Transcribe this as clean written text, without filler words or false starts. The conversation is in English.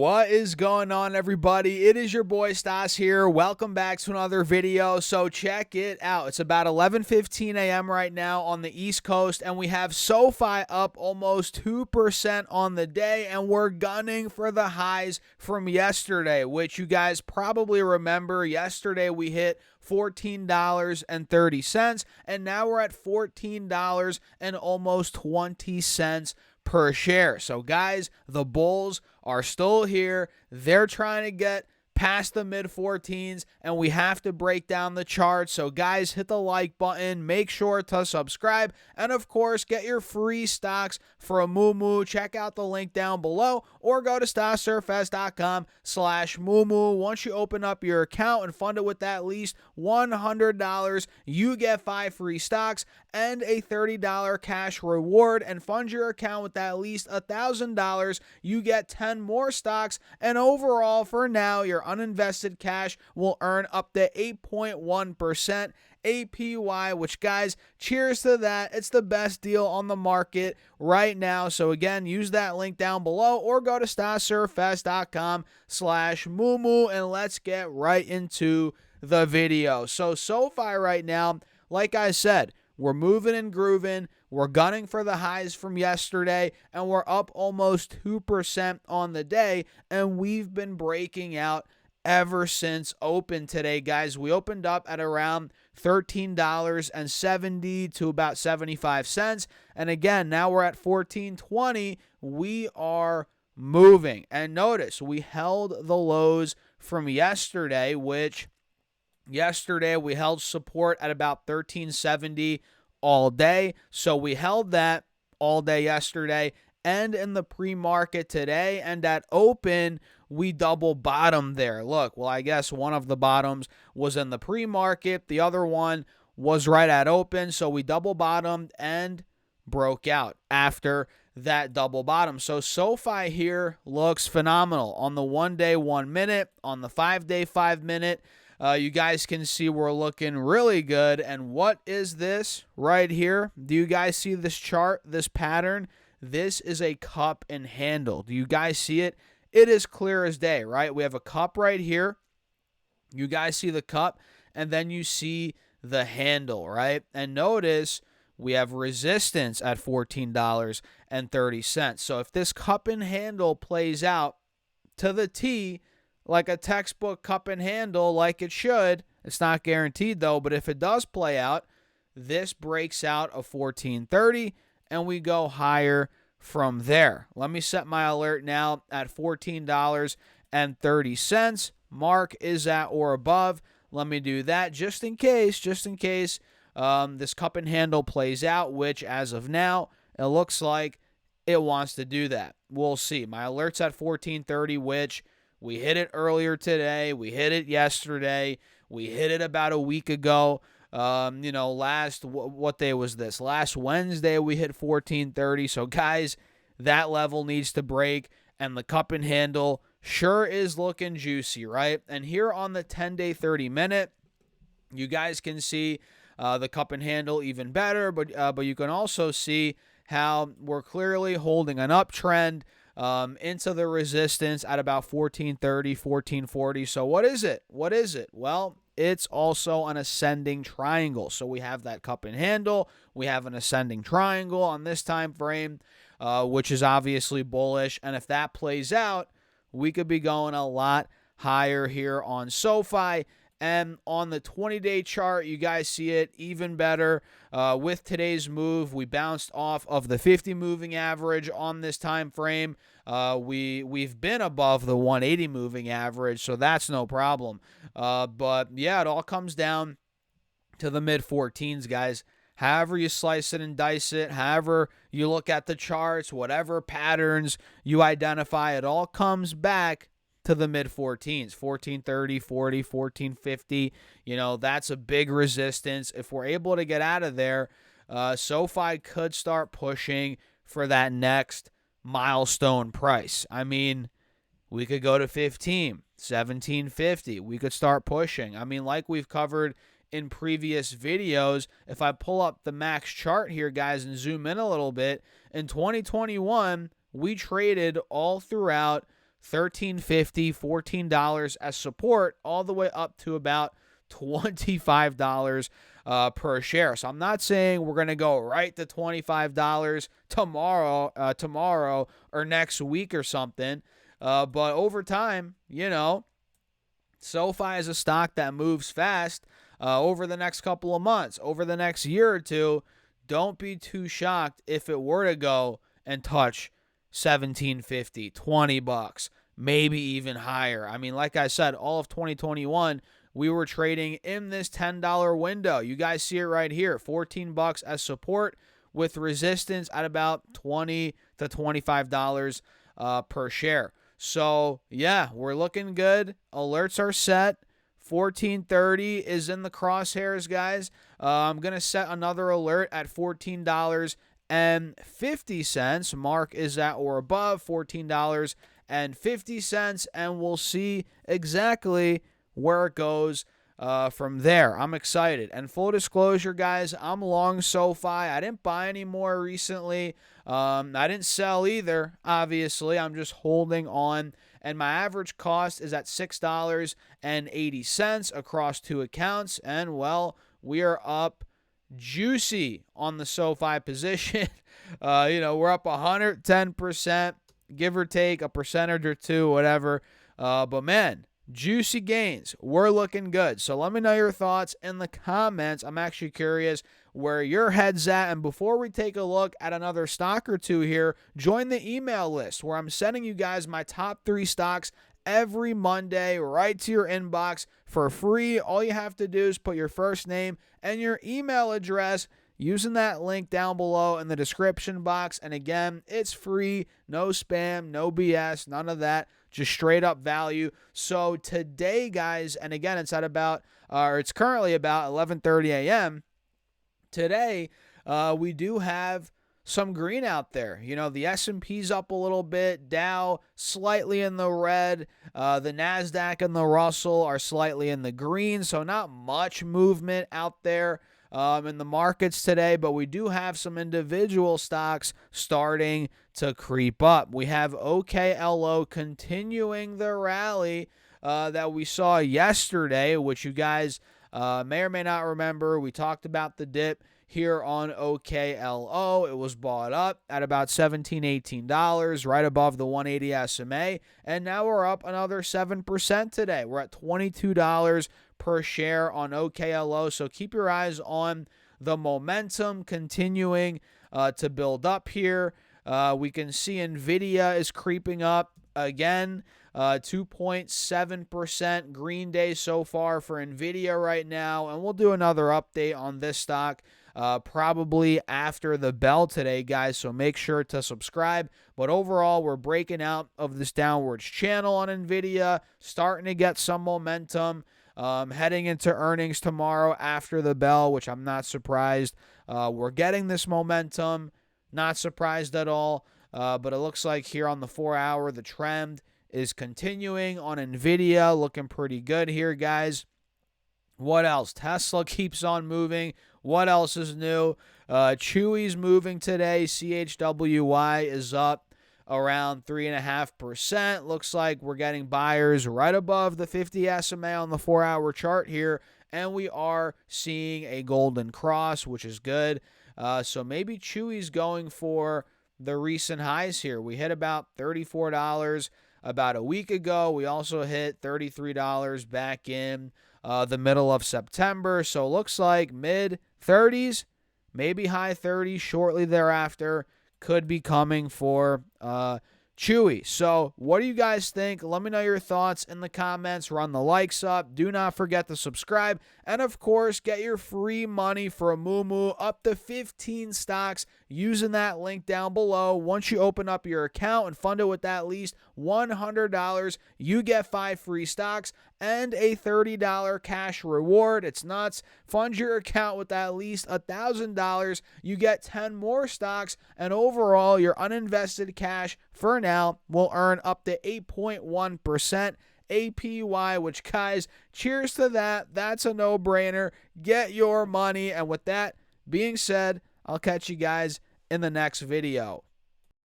What is going on, everybody? It is your boy Stas here. Welcome back to another video. So check it out. It's about 11:15 a.m. right now on the East Coast, and we have Sofi up almost 2% on the day, and we're gunning for the highs from yesterday, which you guys probably remember. Yesterday we hit $14.30, and now we're at $14 and almost 20 cents per share. So guys, the bulls are still here. They're trying to get past the mid 14s, and we have to break down the chart. So guys, hit the like button, make sure to subscribe, and of course get your free stocks for a moo. Check out the link down below or go to stassurfs.com/moo. Once you open up your account and fund it with at least $100, you get 5 free stocks and a $30 cash reward, and fund your account with at least $1,000, you get 10 more stocks, and overall for now your uninvested cash will earn up to 8.1% APY, which guys, cheers to that. It's the best deal on the market right now. So again, use that link down below or go to stassurfs.com/moo, and let's get right into the video. So Sofi right now, like I said, we're moving and grooving. We're gunning for the highs from yesterday, and we're up almost 2% on the day, and we've been breaking out ever since open today, guys. We opened up at around $13.70 to about 75 cents, and again, now we're at $14.20. We are moving, and notice we held the lows from yesterday, which yesterday we held support at about $13.70 all day. So we held that all day yesterday and in the pre-market today, and at open we double bottomed there. Look, well, I guess one of the bottoms was in the pre-market, the other one was right at open, so we double bottomed and broke out after that double bottom. So Sofi here looks phenomenal on the 1 day 1 minute, on the 5 day 5 minute. You guys can see we're looking really good. And what is this right here? Do you guys see this chart, this pattern? This is a cup and handle. Do you guys see it? It is clear as day, right? We have a cup right here. You guys see the cup, and then you see the handle, right? And notice we have resistance at $14.30. So if this cup and handle plays out to the T, like a textbook cup and handle, like it should. It's not guaranteed though, but if it does play out, this breaks out of 14.30 and we go higher from there. Let me set my alert now at $14.30. Mark is at or above. Let me do that just in case this cup and handle plays out, which as of now, it looks like it wants to do that. We'll see. My alert's at 14.30, which we hit it earlier today. We hit it yesterday. We hit it about a week ago. What day was this? Last Wednesday we hit 14.30. So guys, that level needs to break, and the cup and handle sure is looking juicy, right? And here on the 10-day 30-minute, you guys can see the cup and handle even better, but you can also see how we're clearly holding an uptrend into the resistance at about 14.30, 14.40. So what is it? Well, it's also an ascending triangle. So we have that cup and handle. We have an ascending triangle on this time frame, which is obviously bullish. And if that plays out, we could be going a lot higher here on Sofi. And on the 20-day chart, you guys see it even better. With today's move, we bounced off of the 50 moving average on this time frame. We've been above the 180 moving average, so that's no problem. But yeah, it all comes down to the mid 14s, guys. However you slice it and dice it, however you look at the charts, whatever patterns you identify, it all comes back to the mid 14s, 14.30, 40, 14.50. That's a big resistance. If we're able to get out of there, Sofi could start pushing for that next milestone price. I mean, we could go to 15, 17.50. We could start pushing. I mean, like we've covered in previous videos, if I pull up the max chart here, guys, and zoom in a little bit, in 2021, we traded all throughout $13.50, $14 as support, all the way up to about $25 per share. So I'm not saying we're going to go right to $25 tomorrow or next week or something. But over time, SoFi is a stock that moves fast over the next couple of months, over the next year or two. Don't be too shocked if it were to go and touch $17.50, $20, maybe even higher. I mean, like I said, all of 2021, we were trading in this $10 window. You guys see it right here, $14 as support with resistance at about $20 to $25 per share. So, yeah, we're looking good. Alerts are set. 14.30 is in the crosshairs, guys. I'm going to set another alert at $14.50. Mark is at or above $14.50, and we'll see exactly where it goes from there. I'm excited. And full disclosure, guys, I'm long SoFi. I didn't buy any more recently. I didn't sell either, obviously. I'm just holding on. And my average cost is at $6.80 across 2 accounts. And, well, we are up juicy on the SoFi position. We're up 110%, give or take a percentage or two, whatever. But, man, juicy gains. We're looking good. So let me know your thoughts in the comments. I'm actually curious where your head's at. And before we take a look at another stock or two here, join the email list where I'm sending you guys my top 3 stocks every Monday right to your inbox for free. All you have to do is put your first name and your email address using that link down below in the description box. And again, it's free, no spam, no BS, none of that. Just straight up value. So today, guys, and again, it's currently about 11:30 a.m. Today, we do have some green out there. The S&P's up a little bit, Dow slightly in the red, the NASDAQ and the Russell are slightly in the green, so not much movement out there in the markets today, but we do have some individual stocks starting to creep up. We have OKLO continuing the rally that we saw yesterday, which you guys may or may not remember. We talked about the dip here on OKLO. It was bought up at about $17, $18, right above the 180 SMA, and now we're up another 7% today. We're at $22 per share on OKLO, so keep your eyes on the momentum continuing to build up here. We can see NVIDIA is creeping up again, 2.7% green day so far for NVIDIA right now, and we'll do another update on this stock probably after the bell today, guys, so make sure to subscribe. But overall, we're breaking out of this downwards channel on NVIDIA, starting to get some momentum, heading into earnings tomorrow after the bell, which I'm not surprised. We're getting this momentum, not surprised at all, but it looks like here on the 4-hour, the trend is continuing on NVIDIA, looking pretty good here, guys. What else? Tesla keeps on moving. What else is new? Chewy's moving today. CHWY is up around 3.5%. Looks like we're getting buyers right above the 50 SMA on the 4-hour chart here, and we are seeing a golden cross, which is good. So maybe Chewy's going for the recent highs here. We hit about $34 about a week ago. We also hit $33 back in the middle of September. So it looks like mid-30s, maybe high 30s shortly thereafter could be coming for Chewy. So what do you guys think? Let me know your thoughts in the comments. Run the likes up. Do not forget to subscribe. And, of course, get your free money for a moo up to 15 stocks using that link down below. Once you open up your account and fund it with at least $100, you get 5 free stocks and a $30 cash reward. It's nuts. Fund your account with at least $1,000. You get 10 more stocks, and overall, your uninvested cash for now will earn up to 8.1% APY, which, guys, cheers to that. That's a no-brainer. Get your money. And with that being said, I'll catch you guys in the next video.